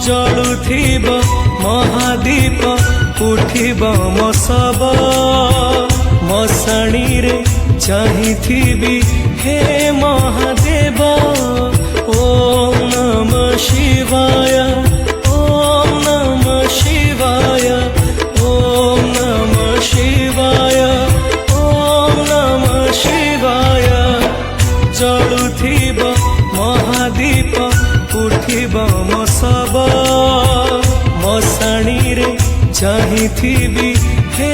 जलुथिब महादीप उठिब मो सब मशाणी रे चाहिथिबी हे महादेव। ओम नमः शिवाय ओम नमः शिवाय ओम नमः शिवाय ओम नमः शिवाय। जलुथिब महादीप उठिब मो सब मशाणी रे चाहिथिबी हे